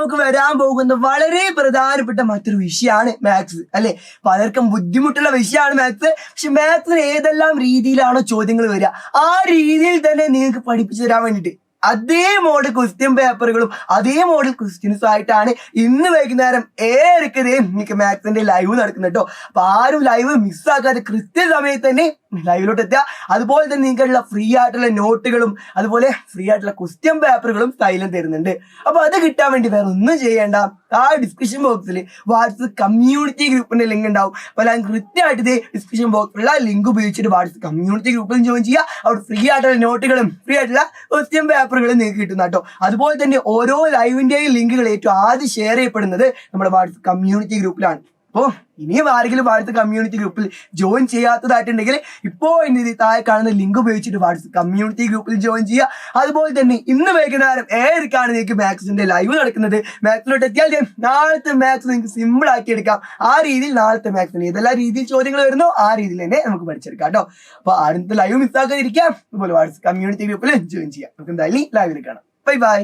നമുക്ക് വരാൻ പോകുന്ന വളരെ പ്രധാനപ്പെട്ട മറ്റൊരു വിഷയമാണ് മാത്സ് അല്ലെ. പലർക്കും ബുദ്ധിമുട്ടുള്ള വിഷയമാണ് മാത്സ്. പക്ഷെ മാത്സിന് ഏതെല്ലാം രീതിയിലാണോ ചോദ്യങ്ങൾ വരിക ആ രീതിയിൽ തന്നെ നിങ്ങൾക്ക് പഠിപ്പിച്ചു തരാൻ വേണ്ടിയിട്ട് അതേ മോഡൽ ക്വസ്റ്റ്യൻ പേപ്പറുകളും അതേ മോഡൽ ക്വസ്റ്റ്യൻസും ആയിട്ടാണ് ഇന്ന് വൈകുന്നേരം 7:30 നിങ്ങൾക്ക് മാത്സിന്റെ ലൈവ് നടക്കുന്നത് കേട്ടോ. അപ്പൊ ആരും ലൈവ് മിസ്സാക്കാതെ കൃത്യസമയത്ത് തന്നെ ലൈവിലോട്ട് എത്തുക. അതുപോലെ തന്നെ നിങ്ങൾക്കുള്ള ഫ്രീ ആയിട്ടുള്ള നോട്ടുകളും അതുപോലെ ഫ്രീ ആയിട്ടുള്ള ക്വസ്റ്റ്യൻ പേപ്പറുകളും കയ്യിലും തരുന്നുണ്ട്. അപ്പൊ അത് കിട്ടാൻ വേണ്ടി വേറെ ഒന്നും ചെയ്യേണ്ട. ആ ഡിസ്ക്രിപ്ഷൻ ബോക്സിൽ വാട്സ്ആപ്പ് കമ്മ്യൂണിറ്റി ഗ്രൂപ്പിന്റെ ലിങ്ക് ഉണ്ടാവും. അപ്പൊ ഞാൻ കൃത്യമായിട്ട് ഇതേ ഡിസ്ക്രിപ്ഷൻ ബോക്സിലുള്ള ലിങ്ക് ഉപയോഗിച്ചിട്ട് വാട്സ്ആപ്പ് കമ്മ്യൂണിറ്റി ഗ്രൂപ്പിൽ ജോയിൻ ചെയ്യുക. അവിടെ ഫ്രീ ആയിട്ടുള്ള നോട്ടുകളും ഫ്രീ ആയിട്ടുള്ള ക്വസ്റ്റ്യൻ പേപ്പറുകളും നിങ്ങൾക്ക് കിട്ടുന്ന കേട്ടോ. അതുപോലെ തന്നെ ഓരോ ലൈവിന്റെയും ലിങ്കുകൾ ഏറ്റവും ആദ്യം ഷെയർ ചെയ്യപ്പെടുന്നത് നമ്മുടെ വാട്സ്ആപ്പ് കമ്മ്യൂണിറ്റി ഗ്രൂപ്പിലാണ്. അപ്പോൾ ഇനിയും ആരെങ്കിലും വാട്സ്ആപ്പ് കമ്മ്യൂണിറ്റി ഗ്രൂപ്പിൽ ജോയിൻ ചെയ്യാത്തതായിട്ടുണ്ടെങ്കിൽ ഇപ്പോൾ ഇനി താഴെ കാണുന്ന ലിങ്ക് ഉപയോഗിച്ചിട്ട് വാട്സ്ആപ്പ് കമ്മ്യൂണിറ്റി ഗ്രൂപ്പിൽ ജോയിൻ ചെയ്യുക. അതുപോലെ തന്നെ ഇന്ന് വൈകുന്നേരം 7:30 നിങ്ങൾക്ക് മാത്സിന്റെ ലൈവ് നടക്കുന്നത്. മാത്സിലോട്ട് എത്തിയാൽ നാളത്തെ മാത്സ് നിങ്ങൾക്ക് സിമ്പിൾ ആക്കി എടുക്കാം. ആ രീതിയിൽ നാളത്തെ മാത്സിന് ഏതെല്ലാം രീതിയിൽ ചോദ്യങ്ങൾ വരുന്നോ ആ രീതിയിൽ തന്നെ നമുക്ക് പഠിച്ചെടുക്കാം കേട്ടോ. അപ്പൊ അടുത്ത ലൈവ് മിസ്സാക്കാതിരിക്കാം. അതുപോലെ വാട്സ്ആപ്പ് കമ്മ്യൂണിറ്റി ഗ്രൂപ്പിൽ ജോയിൻ ചെയ്യാം. നമുക്ക് എന്തായാലും ലൈവിൽ കാണാം. Bye bye.